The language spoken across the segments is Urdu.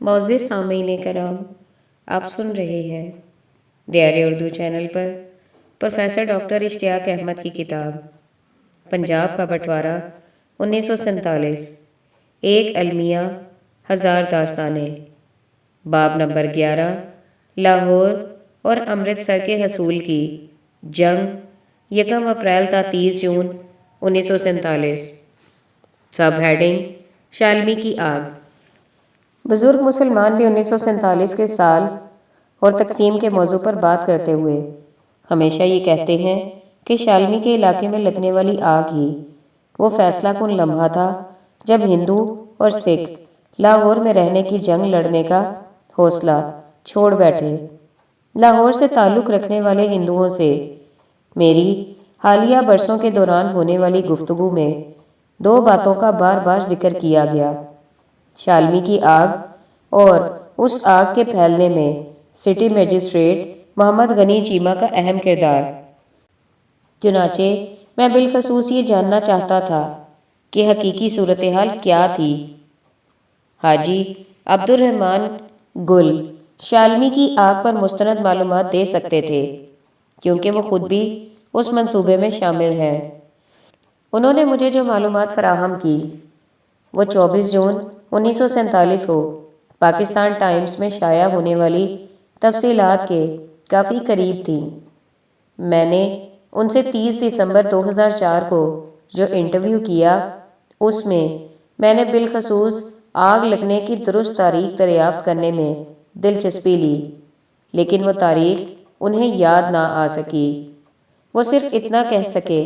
معزز سامعین کرام، آپ سن رہے ہیں دیار اردو چینل پر پروفیسر ڈاکٹر اشتیاق احمد کی کتاب پنجاب کا بٹوارہ 1947، ایک المیہ ہزار داستانیں، باب نمبر 11، لاہور اور امرتسر کے حصول کی جنگ 1 اپریل تا 30 جون 1947۔ سب ہیڈنگ شالمی کی آگ۔ بزرگ مسلمان بھی 1947 کے سال اور تقسیم کے موضوع پر بات کرتے ہوئے ہمیشہ یہ کہتے ہیں کہ شالمی کے علاقے میں لگنے والی آگ ہی وہ فیصلہ کن لمحہ تھا جب ہندو اور سکھ لاہور میں رہنے کی جنگ لڑنے کا حوصلہ چھوڑ بیٹھے۔ لاہور سے تعلق رکھنے والے ہندوؤں سے میری حالیہ برسوں کے دوران ہونے والی گفتگو میں 2 باتوں کا بار بار ذکر کیا گیا: شالمی کی آگ اور اس آگ کے پھیلنے میں سٹی میجسٹریٹ محمد غنی چیمہ کا اہم کردار۔ چنانچہ میں بالخصوص یہ جاننا چاہتا تھا کہ حقیقی صورتحال کیا تھی۔ حاجی عبد الرحمن گل شالمی کی آگ پر مستند معلومات دے سکتے تھے کیونکہ وہ خود بھی اس منصوبے میں شامل ہیں۔ انہوں نے مجھے جو معلومات فراہم کی وہ 24 جون 1947 کو پاکستان ٹائمز میں شائع ہونے والی تفصیلات کے کافی قریب تھیں۔ میں نے ان سے 30 دسمبر 2004 کو جو انٹرویو کیا اس میں نے بالخصوص آگ لگنے کی درست تاریخ دریافت کرنے میں دلچسپی لی، لیکن وہ تاریخ انہیں یاد نہ آ سکی۔ وہ صرف اتنا کہہ سکے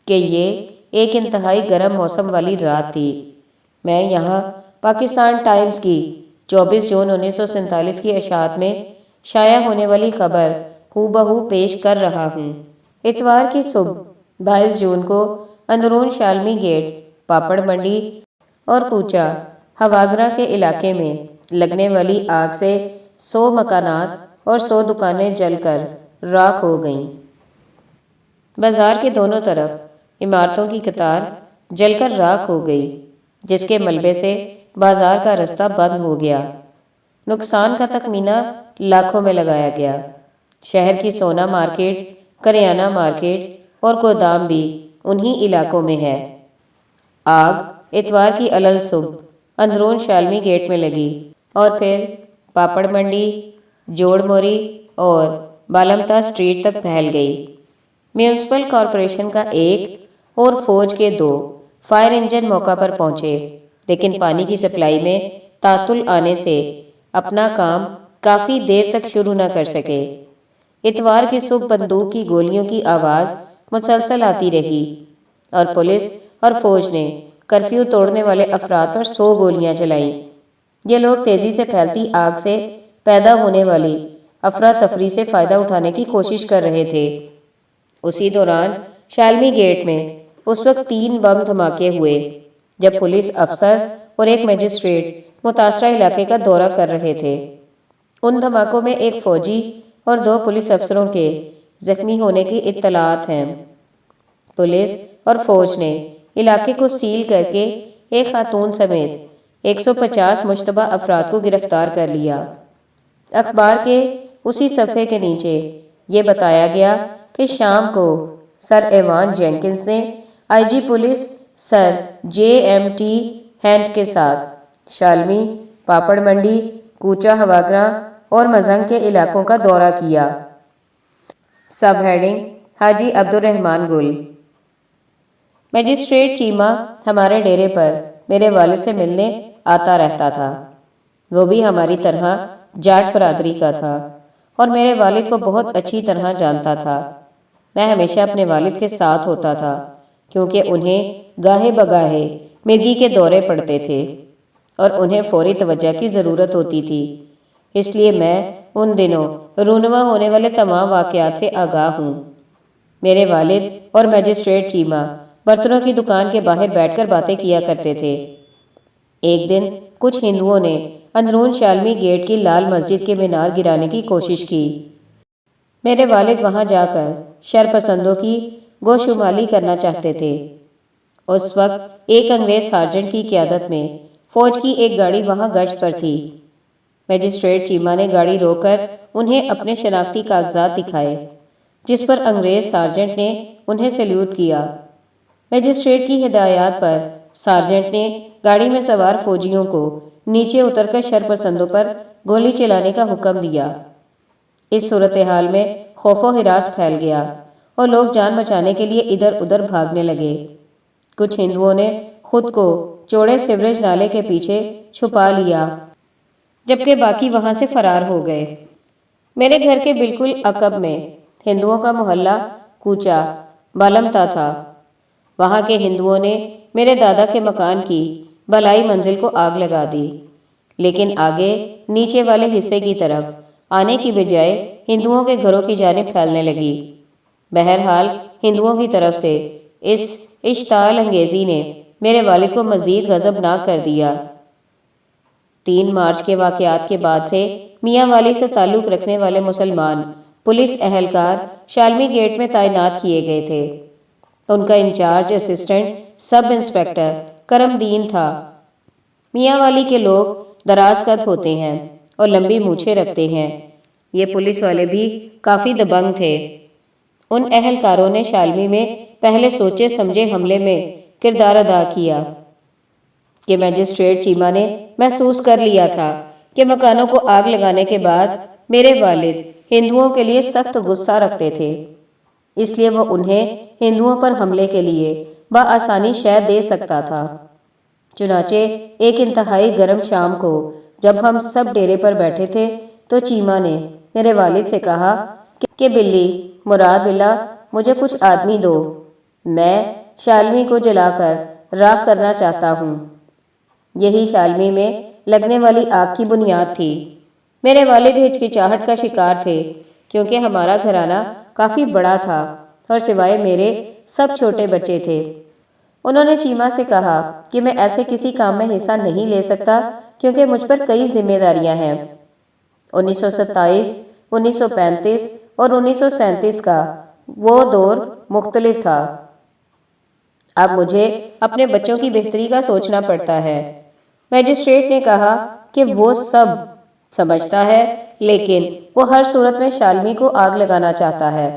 کہ یہ ایک انتہائی گرم موسم والی رات تھی۔ میں یہاں پاکستان ٹائمز کی 24 جون 1947 کی اشاعت میں شائع ہونے والی خبر ہو بہو پیش کر رہا ہوں۔ اتوار کی صبح 22 جون کو اندرون شالمی گیٹ، پاپڑ منڈی اور کوچہ ہواگرہ کے علاقے میں لگنے والی آگ سے 100 مکانات اور 100 دکانیں جل کر راکھ ہو گئیں۔ بازار کے دونوں طرف عمارتوں کی قطار جل کر راکھ ہو گئی، جس کے ملبے سے بازار کا رستہ بند ہو گیا۔ نقصان کا تخمینہ لاکھوں میں لگایا گیا۔ شہر کی سونا مارکیٹ، کریانہ مارکیٹ اور گودام بھی انہی علاقوں میں ہے۔ آگ اتوار کی علل صبح اندرون شالمی گیٹ میں لگی اور پھر پاپڑ منڈی، جوڑ موری اور بالمتا سٹریٹ تک پھیل گئی۔ میونسپل کارپوریشن کا 1 اور فوج کے 2 فائر انجن موقع پر پہنچے، لیکن پانی کی سپلائی میں تعطل آنے سے اپنا کام کافی دیر تک شروع نہ کر سکے۔ اتوار کی صبح بندوق کی گولیوں کی آواز مسلسل آتی رہی اور پولیس اور فوج نے کرفیو توڑنے والے افراد پر 100 گولیاں چلائیں۔ یہ لوگ تیزی سے پھیلتی آگ سے پیدا ہونے والی افراتفری سے فائدہ اٹھانے کی کوشش کر رہے تھے۔ اسی دوران شالمی گیٹ میں اس وقت 3 بم دھماکے ہوئے جب پولیس افسر اور ایک میجسٹریٹ متاثرہ علاقے کا دورہ کر رہے تھے۔ ان دھماکوں میں ایک فوجی اور 2 پولیس افسروں کے زخمی ہونے کی اطلاعات ہیں۔ پولیس اور فوج نے علاقے کو سیل کر کے ایک خاتون سمیت 150 مشتبہ افراد کو گرفتار کر لیا۔ اخبار کے اسی صفحے کے نیچے یہ بتایا گیا کہ شام کو سر ایوان جینکنز نے آئی جی پولیس سر جے ایم ٹی ہینٹ کے ساتھ شالمی، پاپڑ منڈی، کوچہ ہواگرہ اور مزنگ کے علاقوں کا دورہ کیا۔ سب ہیڈنگ حاجی عبد الرحمن گل۔ میجسٹریٹ چیمہ ہمارے ڈیرے پر میرے والد سے ملنے آتا رہتا تھا۔ وہ بھی ہماری طرح جاٹ برادری کا تھا اور میرے والد کو بہت اچھی طرح جانتا تھا۔ میں ہمیشہ اپنے والد کے ساتھ ہوتا تھا کیونکہ انہیں گاہے بگاہے مرگی کے دورے پڑتے تھے اور انہیں فوری توجہ کی ضرورت ہوتی تھی، اس لیے میں ان دنوں رونما ہونے والے تمام واقعات سے آگاہ ہوں۔ میرے والد اور میجسٹریٹ چیمہ برتنوں کی دکان کے باہر بیٹھ کر باتیں کیا کرتے تھے۔ ایک دن کچھ ہندوؤں نے اندرون شالمی گیٹ کی لال مسجد کے مینار گرانے کی کوشش کی۔ میرے والد وہاں جا کر شرپسندوں کی گوشمالی کرنا چاہتے تھے۔ اس وقت ایک انگریز سارجنٹ کی قیادت میں فوج کی ایک گاڑی وہاں گشت پر تھی۔ مجسٹریٹ چیما نے گاڑی روک کر انہیں اپنے شناختی کاغذات دکھائے، جس پر انگریز سارجنٹ نے انہیں سیلیوٹ کیا۔ مجسٹریٹ کی ہدایات پر سارجنٹ نے گاڑی میں سوار فوجیوں کو نیچے اتر کر شرپسندوں پر گولی چلانے کا حکم دیا۔ اس صورتحال میں خوف و ہراس پھیل گیا اور لوگ جان بچانے کے لیے ادھر ادھر بھاگنے لگے۔ کچھ ہندوؤں نے خود کو چوڑے سیوریج نالے کے پیچھے چھپا لیا، جبکہ باقی وہاں سے فرار ہو گئے۔ میرے گھر کے بالکل عقب میں ہندوؤں کا محلہ کوچا بالمتا تھا۔ وہاں کے ہندوؤں نے میرے دادا کے مکان کی بالائی منزل کو آگ لگا دی، لیکن آگے نیچے والے حصے کی طرف آنے کی بجائے ہندوؤں کے گھروں کی جانب پھیلنے لگی۔ بہرحال ہندوؤں کی طرف سے اس اشتعال انگیزی نے میرے والد کو مزید غضبناک کر دیا۔ 3 مارچ کے واقعات کے بعد سے میاں والی سے تعلق رکھنے والے مسلمان پولیس اہلکار شالمی گیٹ میں تعینات کیے گئے تھے۔ ان کا انچارج اسسٹنٹ سب انسپیکٹر کرم دین تھا۔ میاں والی کے لوگ دراز قد ہوتے ہیں اور لمبی مونچھیں رکھتے ہیں۔ یہ پولیس والے بھی کافی دبنگ تھے۔ ان اہلکاروں نے شالمی میں پہلے سوچے سمجھے حملے میں کردار ادا کیا کہ مجسٹریٹ چیما نے محسوس کر لیا تھا کہ مکانوں کو آگ لگانے کے بعد میرے والد ہندوؤں کے لیے سخت غصہ رکھتے تھے، اس لیے وہ انہیں ہندوؤں پر حملے کے لیے بآسانی شے دے سکتا تھا۔ چنانچہ ایک انتہائی گرم شام کو جب ہم سب ڈیرے پر بیٹھے تھے تو چیما نے میرے والد سے کہا کہ بلی مراد باللہ مجھے کچھ آدمی دو، میں شالمی کو جلا کر راکھ کرنا چاہتا ہوں۔ یہی شالمی میں لگنے والی آگ کی بنیاد تھی۔ میرے والد ہچکچاہٹ کا شکار تھے کیونکہ ہمارا گھرانہ کافی بڑا تھا اور سوائے میرے سب چھوٹے بچے تھے۔ انہوں نے چیما سے کہا کہ میں ایسے کسی کام میں حصہ نہیں لے سکتا کیونکہ مجھ پر کئی ذمہ داریاں ہیں۔ 1927، 1935 اور 1937 کا وہ دور مختلف تھا۔ اب مجھے اپنے بچوں کی بہتری کا سوچنا پڑتا ہے۔ مجسٹریٹ نے کہا کہ وہ سب سمجھتا ہے، لیکن وہ ہر صورت میں شالمی کو آگ لگانا چاہتا ہے۔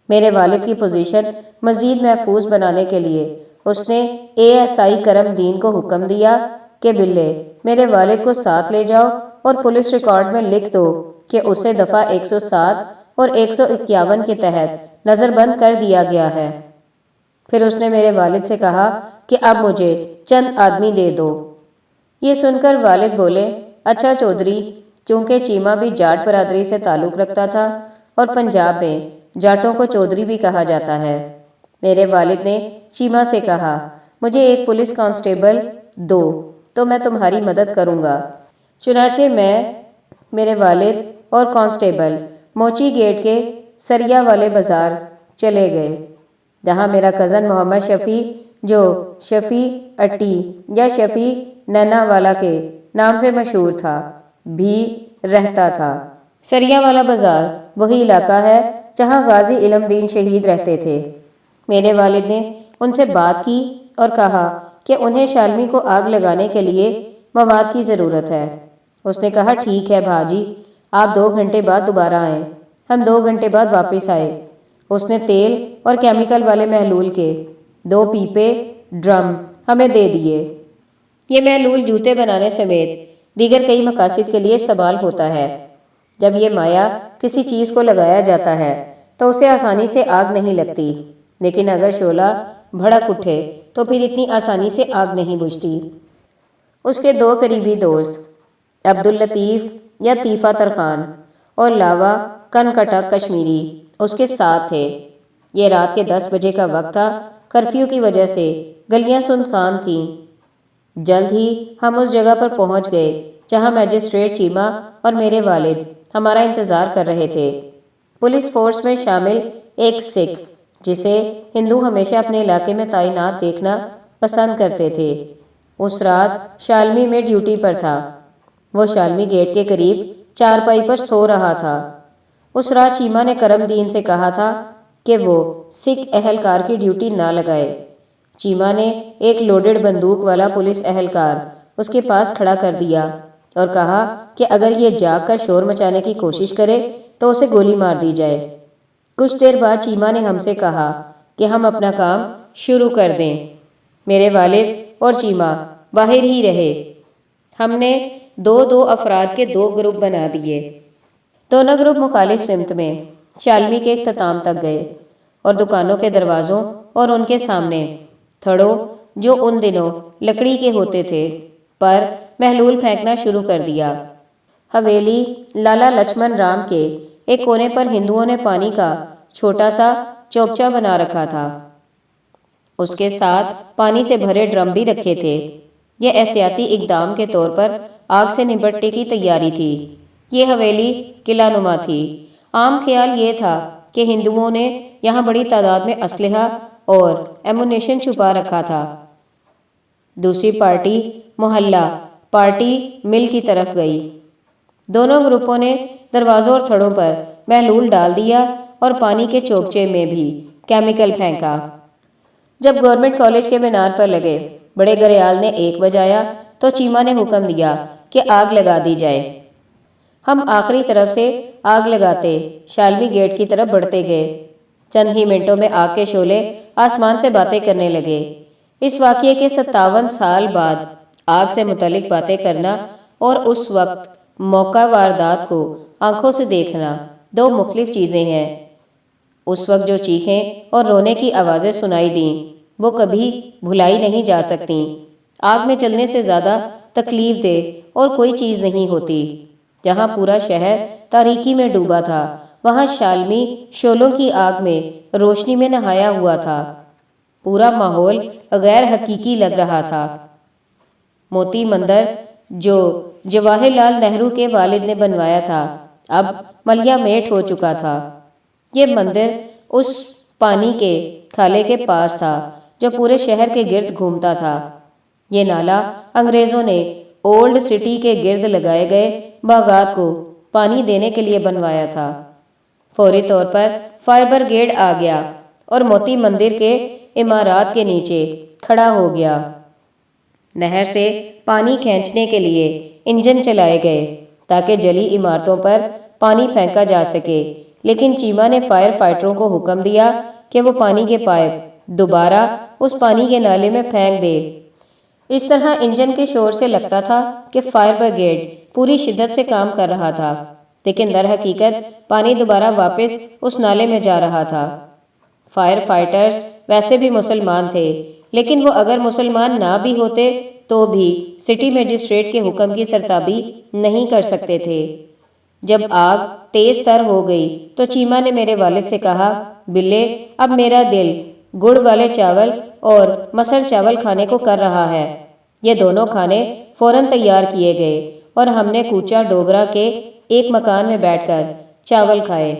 میرے والد کی پوزیشن مزید محفوظ بنانے کے لیے اس نے ASI کرم دین کو حکم دیا کہ بلے میرے والد کو ساتھ لے جاؤ اور پولیس ریکارڈ میں لکھ دو کہ اسے دفعہ 107 اور 151 کے تحت نظر بند کر دیا گیا ہے۔ پھر اس نے میرے والد سے کہا کہ اب مجھے چند آدمی دے دو۔ یہ سن کر والد بولے، اچھا چودھری، چونکہ چیما بھی جاٹ برادری سے تعلق رکھتا تھا اور پنجاب میں جاٹوں کو چودھری بھی کہا جاتا ہے۔ میرے والد نے چیما سے کہا، مجھے ایک پولیس کانسٹیبل دو تو میں تمہاری مدد کروں گا۔ چنانچہ میں، میرے والد اور کانسٹیبل موچی گیٹ کے سریا والے بازار چلے گئے، جہاں میرا کزن محمد شفیع، جو شفیع اٹی یا شفیع ننا والا کے نام سے مشہور تھا، بھی رہتا تھا۔ سریا والا بازار وہی علاقہ ہے جہاں غازی علم دین شہید رہتے تھے۔ میرے والد نے ان سے بات کی اور کہا کہ انہیں شالمی کو آگ لگانے کے لیے مواد کی ضرورت ہے۔ اس نے کہا، ٹھیک ہے بھاجی، آپ 2 گھنٹے بعد دوبارہ آئیں۔ ہم 2 گھنٹے بعد واپس آئے۔ اس نے تیل اور کیمیکل والے محلول کے 2 پیپے ڈرم ہمیں دے دیے۔ یہ محلول جوتے بنانے سمیت دیگر کئی مقاصد کے لیے استعمال ہوتا ہے۔ جب یہ مایا کسی چیز کو لگایا جاتا ہے تو اسے آسانی سے آگ نہیں لگتی، لیکن اگر شعلہ بھڑک اٹھے تو پھر اتنی آسانی سے آگ نہیں بجھتی۔ اس کے 2 قریبی دوست عبداللطیف یا طیفہ ترخان اور لاوا کنکٹا کشمیری اس کے ساتھ تھے۔ یہ رات کے 10 بجے کا وقت تھا۔ کرفیو کی وجہ سے گلیاں سنسان تھیں۔ جلد ہی ہم اس جگہ پر پہنچ گئے جہاں مجسٹریٹ چیما اور میرے والد ہمارا انتظار کر رہے تھے۔ پولیس فورس میں شامل ایک سکھ، جسے ہندو ہمیشہ اپنے علاقے میں تعینات دیکھنا پسند کرتے تھے، اس رات شالمی میں ڈیوٹی پر تھا۔ وہ شالمی گیٹ کے قریب چارپائی پر سو رہا تھا۔ اس رات چیما نے کرم دین سے کہا تھا کہ وہ سکھ اہلکار کی ڈیوٹی نہ لگائے۔ چیما نے ایک لوڈڈ بندوق والا پولیس اہلکار اس کے پاس کھڑا کر دیا اور کہا کہ اگر یہ جاگ کر شور مچانے کی کوشش کرے تو اسے گولی مار دی جائے۔ کچھ دیر بعد چیمہ نے ہم سے کہا کہ ہم اپنا کام شروع کر دیں۔ میرے والد اور چیمہ باہر ہی رہے۔ ہم نے دو افراد کے 2 گروپ بنا دیے۔ دونوں گروپ مخالف سمت میں شالمی کے اختتام تک گئے اور دکانوں کے دروازوں اور ان کے سامنے تھڑوں جو ان دنوں لکڑی کے ہوتے تھے پر محلول پھینکنا شروع کر دیا۔ حویلی لالا لچمن رام کے ایک کونے پر ہندوؤں نے پانی کا چھوٹا سا چوپچا بنا رکھا تھا۔ اس کے ساتھ پانی سے بھرے ڈرم بھی رکھے تھے۔ یہ احتیاطی اقدام کے طور پر آگ سے نپٹنے کی تیاری تھی۔ یہ حویلی قلعہ نما تھی۔ عام خیال یہ تھا کہ ہندوؤں نے یہاں بڑی تعداد میں اسلحہ اور ایمونیشن چھپا رکھا تھا۔ دوسری پارٹی محلہ پارٹی مل کی طرف گئی۔ دونوں گروپوں نے دروازوں اور تھڑوں پر محلول ڈال دیا اور پانی کے چوپچے میں بھی کیمیکل پھینکا۔ جب گورنمنٹ کالج کے مینار پر لگے بڑے گھریال نے 1 بجایا تو چیمہ نے حکم دیا کہ آگ لگا دی جائے۔ ہم آخری طرف سے آگ لگاتے شالمی گیٹ کی طرف بڑھتے گئے۔ چند ہی منٹوں میں آگ کے شعلے آسمان سے باتیں کرنے لگے۔ اس واقعے کے 57 سال بعد آگ سے متعلق باتیں کرنا اور اس وقت موقع واردات کو آنکھوں سے دیکھنا 2 مختلف چیزیں ہیں۔ اس وقت جو چیخیں اور رونے کی آوازیں سنائی دیں وہ کبھی بھلائی نہیں جا سکتیں۔ آگ میں جلنے سے زیادہ تکلیف دہ اور کوئی چیز نہیں ہوتی۔ جہاں پورا شہر تاریکی میں ڈوبا تھا وہاں شالمی شعلوں کی آگ میں روشنی میں نہایا ہوا تھا۔ پورا ماحول غیر حقیقی لگ رہا تھا۔ موتی مندر جو جواہر لال نہرو کے والد نے بنوایا تھا اب ملیا میٹ ہو چکا تھا۔ یہ مندر اس پانی کے کھالے کے پاس تھا جو پورے شہر کے گرد گھومتا تھا۔ یہ نالا انگریزوں نے اولڈ سٹی کے گرد لگائے گئے باغات کو پانی دینے کے لیے بنوایا تھا۔ فوری طور پر فائر بریگیڈ آ گیا اور موتی مندر کے عمارات کے نیچے کھڑا ہو گیا۔ نہر سے پانی کھینچنے کے لیے انجن چلائے گئے تاکہ جلی عمارتوں پر پانی پھینکا جا سکے، لیکن چیمہ نے فائر فائٹروں کو حکم دیا کہ وہ پانی کے پائپ دوبارہ اس پانی کے نالے میں پھینک دے۔ اس طرح انجن کے شور سے لگتا تھا کہ فائر بریگیڈ پوری شدت سے کام کر رہا تھا، لیکن در حقیقت پانی دوبارہ واپس اس نالے میں جا رہا تھا۔ فائر فائٹرز ویسے بھی مسلمان تھے، لیکن وہ اگر مسلمان نہ بھی ہوتے تو بھی سٹی میجسٹریٹ کے حکم کی سرتابی نہیں کر سکتے تھے۔ جب آگ تیز تر ہو گئی تو چیمہ نے میرے والد سے کہا، بلے اب میرا دل گڑ والے چاول اور مسر چاول کھانے کو کر رہا ہے۔ یہ دونوں کھانے فوراً تیار کیے گئے اور ہم نے کوچا ڈوگرا کے ایک مکان میں بیٹھ کر چاول کھائے۔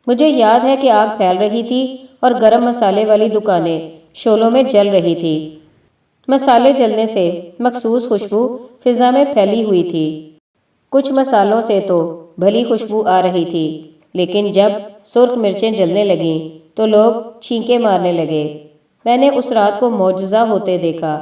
مجھے یاد ہے کہ آگ پھیل رہی تھی اور گرم مسالے والی دکانیں شعلوں میں جل رہی تھی۔ مسالے جلنے سے مخصوص خوشبو فضا میں پھیلی ہوئی تھی۔ کچھ مسالوں سے تو بھلی خوشبو آ رہی تھی، لیکن جب سرخ مرچیں جلنے لگیں تو لوگ چھینکیں مارنے لگے۔ میں نے اس رات کو معجزہ ہوتے دیکھا۔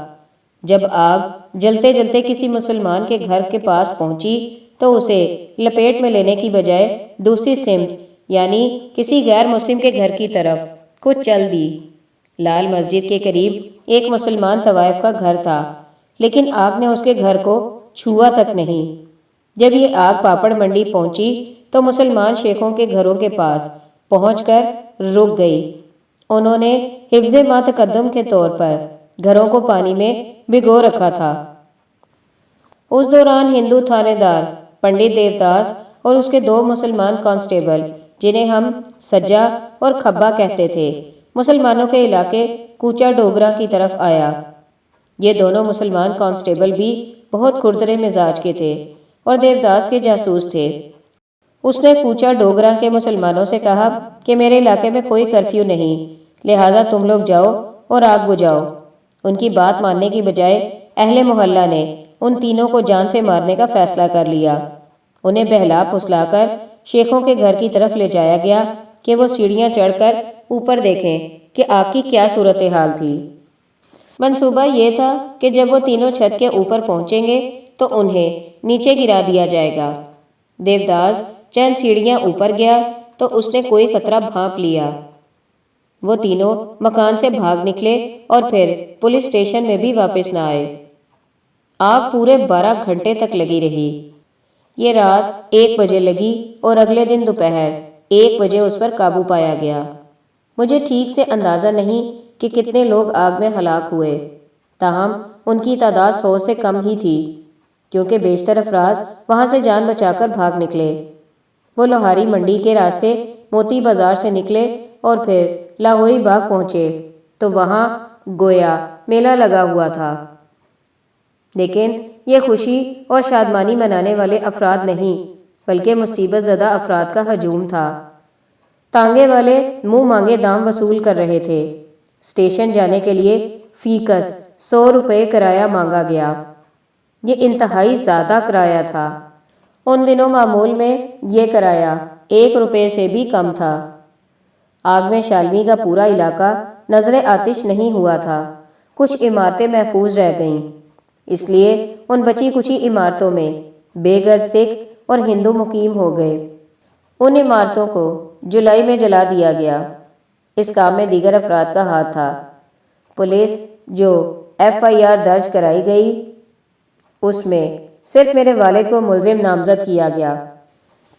جب آگ جلتے جلتے کسی مسلمان کے گھر کے پاس پہنچی تو اسے لپیٹ میں لینے کی بجائے دوسری سمت یعنی کسی غیر مسلم کے گھر کی طرف کچھ چل دی۔ لال مسجد کے قریب ایک مسلمان طوائف کا گھر تھا، لیکن آگ نے اس کے گھر کو چھوا تک نہیں۔ جب یہ آگ پاپڑ منڈی پہنچی تو مسلمان شیخوں کے گھروں کے پاس پہنچ کر رک گئی۔ انہوں نے حفظ ما تقدم کے طور پر گھروں کو پانی میں بھگو رکھا تھا۔ اس دوران ہندو تھانے دار پنڈت دیوداس اور اس کے 2 مسلمان کانسٹیبل جنہیں ہم سجا اور کھبا کہتے تھے مسلمانوں کے علاقے کوچا ڈوگرا کی طرف آیا۔ یہ دونوں مسلمان کانسٹیبل بھی بہت کھردرے مزاج کے تھے اور دیوداس کے جاسوس تھے۔ اس نے کوچا ڈوگرا کے مسلمانوں سے کہا کہ میرے علاقے میں کوئی کرفیو نہیں، لہٰذا تم لوگ جاؤ اور آگ بجھاؤ۔ ان کی بات ماننے کی بجائے اہل محلہ نے ان تینوں کو جان سے مارنے کا فیصلہ کر لیا۔ انہیں بہلا پھسلا کر شیخوں کے گھر کی طرف لے جایا گیا کہ وہ سیڑھیاں چڑھ کر اوپر دیکھیں کہ آگ کی کیا صورتحال تھی۔ منصوبہ یہ تھا کہ جب وہ تینوں چھت کے اوپر پہنچیں گے تو انہیں نیچے گرا دیا جائے گا۔ دیوداس چند سیڑھیاں اوپر گیا تو اس نے کوئی خطرہ بھانپ لیا۔ وہ تینوں مکان سے بھاگ نکلے اور پھر پولیس اسٹیشن میں بھی واپس نہ آئے۔ آگ پورے 12 گھنٹے تک لگی رہی۔ یہ رات 1 بجے لگی اور اگلے دن دوپہر 1 بجے اس پر قابو پایا گیا۔ مجھے ٹھیک سے اندازہ نہیں کہ کتنے لوگ آگ میں ہلاک ہوئے، تاہم ان کی تعداد 100 سے کم ہی تھی، کیونکہ بیشتر افراد وہاں سے جان بچا کر بھاگ نکلے۔ وہ لوہاری منڈی کے راستے موتی بازار سے نکلے اور پھر لاہوری باغ پہنچے تو وہاں گویا میلہ لگا ہوا تھا۔ لیکن یہ خوشی اور شادمانی منانے والے افراد نہیں، بلکہ مصیبت زدہ افراد کا ہجوم تھا۔ تانگے والے منہ مانگے دام وصول کر رہے تھے۔ اسٹیشن جانے کے لیے فی کس 100 روپے کرایہ مانگا گیا۔ یہ انتہائی زیادہ کرایہ تھا۔ ان دنوں معمول میں یہ کرایہ 1 روپے سے بھی کم تھا۔ آگ میں شالمی کا پورا علاقہ نظر آتش نہیں ہوا تھا۔ کچھ عمارتیں محفوظ رہ گئیں، اس لیے ان بچی کچی عمارتوں میں بے گھر سکھ اور ہندو مقیم ہو گئے۔ ان عمارتوں کو جولائی میں جلا دیا گیا۔ اس کام میں دیگر افراد کا ہاتھ تھا۔ پولیس جو FIR درج کرائی گئی، اس میں صرف میرے والد کو ملزم نامزد کیا گیا۔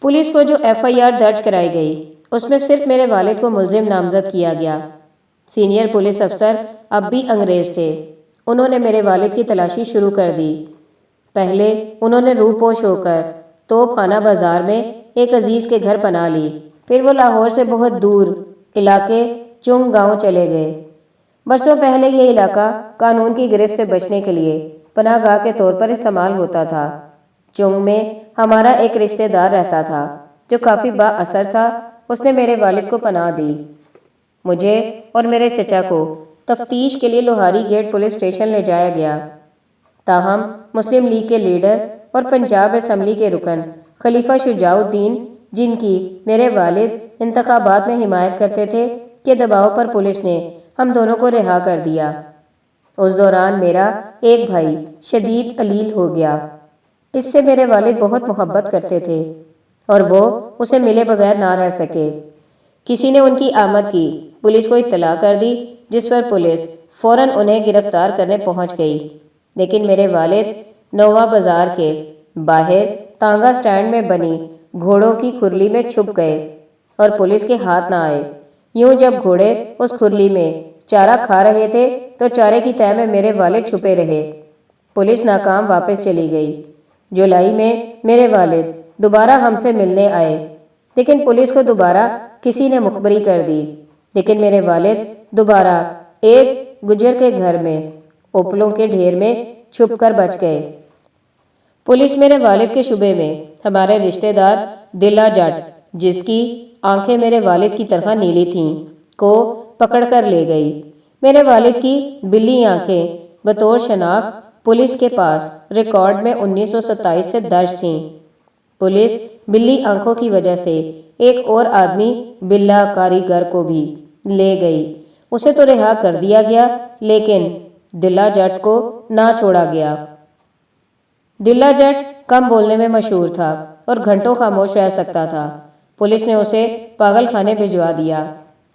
پولیس کو جو FIR درج کرائی گئی، اس میں صرف میرے والد کو ملزم نامزد کیا گیا۔ سینئر پولیس افسر اب بھی انگریز تھے۔ انہوں نے میرے والد کی تلاشی شروع کر دی۔ پہلے انہوں نے روح پوش ہو کر توپ خانہ بازار میں ایک عزیز کے گھر پناہ لی، پھر وہ لاہور سے بہت دور علاقے چنگ گاؤں چلے گئے۔ برسوں پہلے یہ علاقہ قانون کی گرفت سے بچنے کے لیے پناہ گاہ کے طور پر استعمال ہوتا تھا۔ چنگ میں ہمارا ایک رشتہ دار رہتا تھا جو کافی با اثر تھا۔ اس نے میرے والد کو پناہ دی۔ مجھے اور میرے چچا کو تفتیش کے لیے لوہاری گیٹ پولیس اسٹیشن لے جایا گیا، تاہم مسلم لیگ کے لیڈر اور پنجاب اسمبلی کے رکن خلیفہ شجاع الدین، جن کی میرے والد انتخابات میں حمایت کرتے تھے، کے دباؤ پر پولیس نے ہم دونوں کو رہا کر دیا۔ اس دوران میرا ایک بھائی شدید علیل ہو گیا۔ اس سے میرے والد بہت محبت کرتے تھے اور وہ اسے ملے بغیر نہ رہ سکے۔ کسی نے ان کی آمد کی پولیس کو اطلاع کر دی، جس پر پولیس فوراً انہیں گرفتار کرنے پہنچ گئی، لیکن میرے والد نوواں بازار کے باہر تانگا سٹینڈ میں بنی گھوڑوں کی کھرلی میں چھپ گئے اور پولیس کے ہاتھ نہ آئے۔ یوں جب گھوڑے اس کھرلی میں چارہ کھا رہے تھے تو چارے کی تہہ میں میرے والد چھپے رہے۔ پولیس ناکام واپس چلی گئی۔ جولائی میں میرے والد دوبارہ ہم سے ملنے آئے، لیکن پولیس کو دوبارہ کسی نے مخبری کر دی، لیکن میرے والد دوبارہ ایک گجر کے گھر میں اوپلوں کے ڈھیر میں چھپ کر بچ گئے۔ پولیس میرے والد کے شبے میں ہمارے رشتہ دار دلہ جٹ، جس کی آنکھیں میرے والد کی طرح نیلی تھیں، کو پکڑ کر لے گئی۔ میرے والد کی بلی آنکھیں بطور شناخت پولیس کے پاس ریکارڈ میں 1927 سے درج تھیں۔ پولیس بلی آنکھوں کی وجہ سے ایک اور آدمی بلا کاریگر کو بھی لے گئی۔ اسے تو رہا کر دیا گیا، لیکن دلہ جٹ کو نہ چھوڑا گیا۔ دلہ جٹ کم بولنے میں مشہور تھا اور گھنٹوں خاموش رہ سکتا تھا۔ پولیس نے اسے پاگل خانے بھجوا دیا۔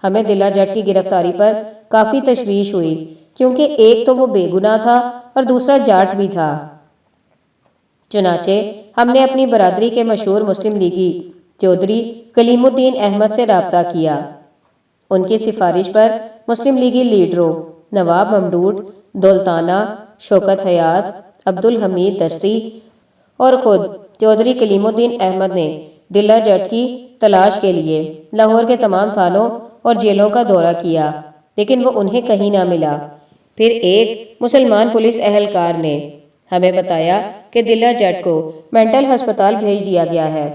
ہمیں دلہ جٹ کی گرفتاری پر کافی تشویش ہوئی، کیونکہ ایک تو وہ بے گناہ تھا اور دوسرا جاٹ بھی تھا۔ چنانچہ ہم نے اپنی برادری کے مشہور مسلم لیگی چودھری کلیم الدین احمد سے رابطہ کیا۔ ان کی سفارش پر مسلم لیگی لیڈروں نواب ممدوٹ دولتانہ، شوکت حیات، عبدالحمید دستی اور خود چودھری کلیم الدین احمد نے دلہ جٹ کی تلاش کے لیے لاہور کے تمام تھانوں اور جیلوں کا دورہ کیا، لیکن وہ انہیں کہیں نہ ملا۔ پھر ایک مسلمان پولیس اہلکار نے ہمیں بتایا کہ دلہ جٹ کو مینٹل ہسپتال بھیج دیا گیا ہے۔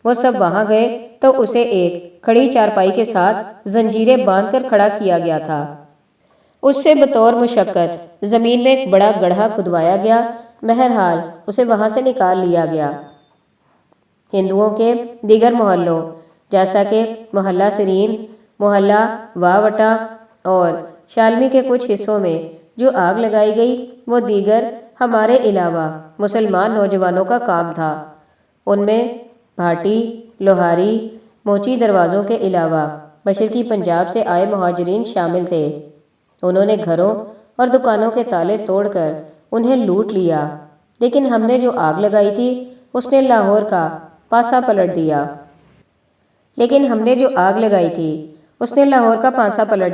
وہ سب وہاں گئے تو اسے ایک کھڑی چارپائی کے ساتھ زنجیریں باندھ کر کھڑا کیا گیا تھا۔ اس سے بطور مشقت زمین میں ایک بڑا گڑھا کھدوایا گیا۔ بہرحال اسے وہاں سے نکال لیا گیا۔ ہندوؤں کے دیگر محلوں جیسا کہ محلہ سرین، محلہ واوٹا اور شالمی کے کچھ حصوں میں جو آگ لگائی گئی، وہ دیگر ہمارے علاوہ مسلمان نوجوانوں کا کام تھا۔ ان میں بھاٹی، لوہاری، موچی دروازوں کے علاوہ مشرقی پنجاب سے آئے مہاجرین شامل تھے۔ انہوں نے گھروں اور دکانوں کے تالے توڑ کر انہیں لوٹ لیا، لیکن ہم نے جو آگ لگائی تھی اس نے لاہور کا پاسا پلٹ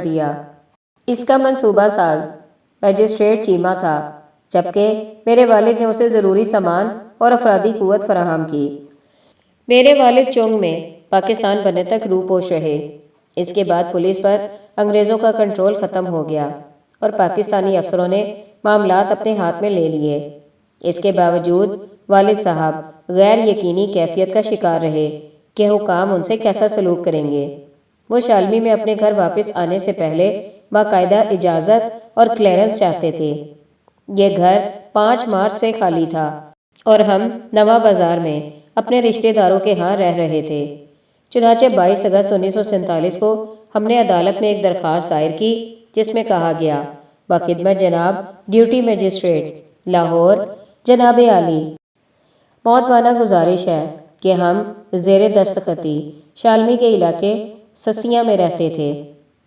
دیا۔ اس کا منصوبہ ساز میجسٹریٹ چیمہ تھا، جبکہ میرے والد نے اسے ضروری سامان اور افرادی قوت فراہم کی۔ میرے والد چنگ میں پاکستان بننے تک روپوش رہے۔ اس کے بعد پولیس پر انگریزوں کا کنٹرول ختم ہو گیا اور پاکستانی افسروں نے معاملات اپنے ہاتھ میں لے لیے۔ اس کے باوجود والد صاحب غیر یقینی کیفیت کا شکار رہے کہ حکام ان سے کیسا سلوک کریں گے۔ وہ شالمی میں اپنے گھر واپس آنے سے پہلے باقاعدہ اجازت اور کلیئرنس چاہتے تھے۔ یہ گھر 5 مارچ سے خالی تھا اور ہم نواں بازار میں اپنے رشتہ داروں کے ہاں رہ رہے تھے۔ چنانچہ 22 اگست 1947 کو ہم نے عدالت میں ایک درخواست دائر کی جس میں کہا گیا: بخدمت جناب ڈیوٹی میجسٹریٹ لاہور جناب عالی، موتمانہ گزارش ہے کہ ہم زیر دستخطی شالمی کے علاقے سسیاں میں رہتے تھے،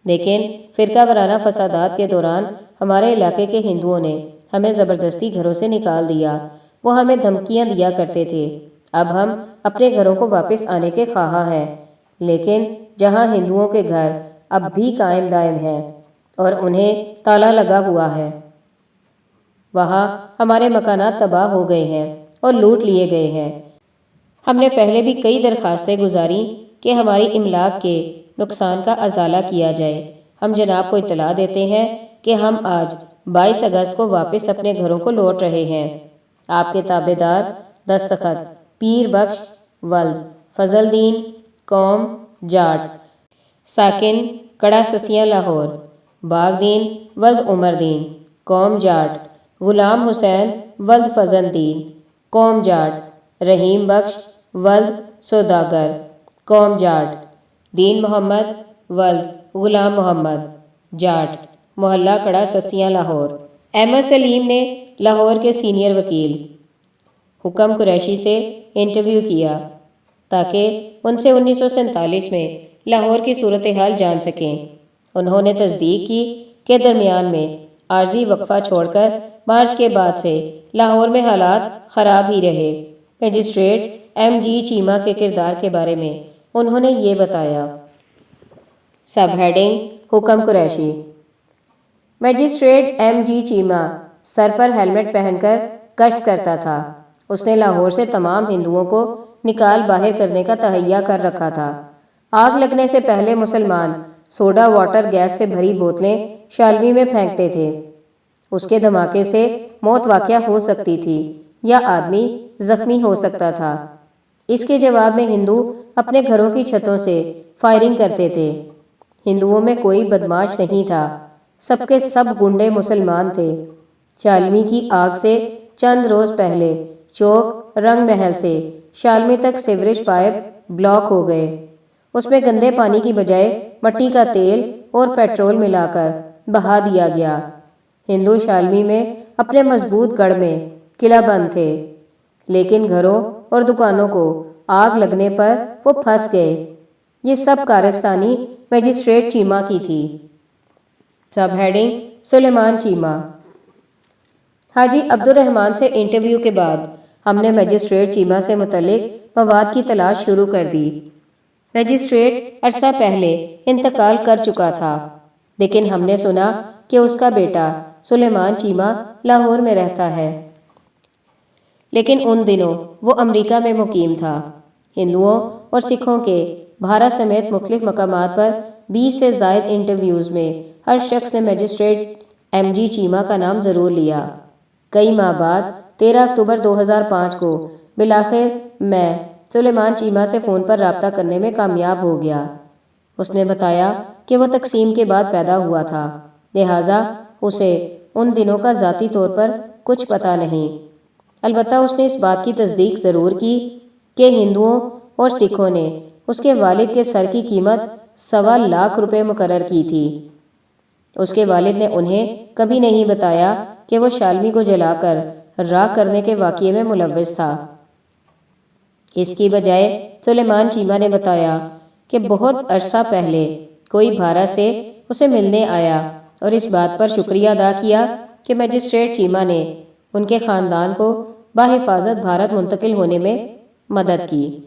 لیکن فرقہ وارانہ فسادات کے دوران ہمارے علاقے کے ہندوؤں نے ہمیں زبردستی گھروں سے نکال دیا۔ وہ ہمیں دھمکیاں دیا کرتے تھے۔ اب ہم اپنے گھروں کو واپس آنے کے خواہاں ہیں، لیکن جہاں ہندوؤں کے گھر اب بھی قائم دائم ہیں اور انہیں تالا لگا ہوا ہے، وہاں ہمارے مکانات تباہ ہو گئے ہیں اور لوٹ لیے گئے ہیں۔ ہم نے پہلے بھی کئی درخواستیں گزاریں کہ ہماری املاک کے نقصان کا ازالہ کیا جائے۔ ہم جناب کو اطلاع دیتے ہیں کہ ہم آج 22 اگست کو واپس اپنے گھروں کو لوٹ رہے ہیں۔ آپ کے تابع دار، دستخط پیر بخش ولد فضل دین، قوم جاٹ، ساکن کڑا سسیاں لاہور، باغ دین ولد عمر دین، قوم جاٹ، غلام حسین ولد فضل دین، قوم جاٹ، رحیم بخش ولد سوداگر، قوم جاٹ، دین محمد ولد غلام محمد، جاٹ، محلہ کڑا سسیاں لاہور۔ احمد سلیم نے لاہور کے سینئر وکیل حکم قریشی سے انٹرویو کیا تاکہ ان سے 1947 میں لاہور کی صورتحال جان سکیں۔ انہوں نے تصدیق کی کہ درمیان میں عارضی وقفہ چھوڑ کر مارچ کے بعد سے لاہور میں حالات خراب ہی رہے۔ میجسٹریٹ ایم جی چیمہ کے کردار کے بارے میں انہوں نے یہ بتایا: سب ہیڈنگ Hakam Qureshi. Magistrate M G Cheema سر پر ہیلمٹ پہن کر گشت کرتا تھا۔ اس نے لاہور سے تمام ہندوؤں کو نکال باہر کرنے کا تہیہ کر رکھا تھا۔ آگ لگنے سے پہلے مسلمان سوڈا واٹر گیس سے بھری بوتلیں شالمی میں پھینکتے تھے۔ اس کے دھماکے سے موت واقع ہو سکتی تھی یا آدمی زخمی ہو سکتا تھا۔ اس کے جواب میں ہندو اپنے گھروں کی چھتوں سے فائرنگ کرتے تھے۔ ہندوؤں میں کوئی بدماش نہیں تھا، سب کے سب گنڈے مسلمان تھے۔ شالمی کی آگ سے چند روز پہلے چوک رنگ محل سے شالمی تک سیوریج پائپ بلاک ہو گئے۔ اس میں گندے پانی کی بجائے مٹی کا تیل اور پیٹرول ملا کر بہا دیا گیا۔ ہندو شالمی میں اپنے مضبوط گڑھ میں قلعہ بند تھے، لیکن گھروں اور دکانوں کو آگ لگنے پر وہ پھنس گئے۔ یہ سب کارستانی میجسٹریٹ چیمہ کی تھی۔ سب ہیڈنگ سلیمان چیمہ۔ حاجی عبد الرحمان سے انٹرویو کے بعد ہم نے میجسٹریٹ چیمہ سے متعلق مواد کی تلاش شروع کر دی۔ میجسٹریٹ عرصہ پہلے انتقال کر چکا تھا، لیکن ہم نے سنا کہ اس کا بیٹا سلیمان چیمہ لاہور میں رہتا ہے، لیکن ان دنوں وہ امریکہ میں مقیم تھا۔ ہندوؤں اور سکھوں کے بھارت سمیت مختلف مقامات پر 20 سے زائد انٹرویوز میں ہر شخص نے میجسٹریٹ ایم جی چیمہ کا نام ضرور لیا۔ کئی ماہ بعد 13 اکتوبر 2005 کو بالآخر میں سلیمان چیمہ سے فون پر رابطہ کرنے میں کامیاب ہو گیا۔ اس نے بتایا کہ وہ تقسیم کے بعد پیدا ہوا تھا، لہٰذا اسے ان دنوں کا ذاتی طور پر کچھ پتہ نہیں۔ البتہ اس نے اس بات کی تصدیق ضرور کی کہ ہندوؤں اور سکھوں نے اس کے والد کے سر کی قیمت 1.25 لاکھ روپے مقرر کی تھی۔ اس کے والد نے انہیں کبھی نہیں بتایا کہ وہ شالمی کو جلا کر راہ کرنے کے واقعے میں ملوث تھا۔ اس کی بجائے سلیمان چیمہ نے بتایا کہ بہت عرصہ پہلے کوئی بھارت سے اسے ملنے آیا اور اس بات پر شکریہ ادا کیا کہ مجسٹریٹ چیمہ نے ان کے خاندان کو بحفاظت بھارت منتقل ہونے میں مدد کی۔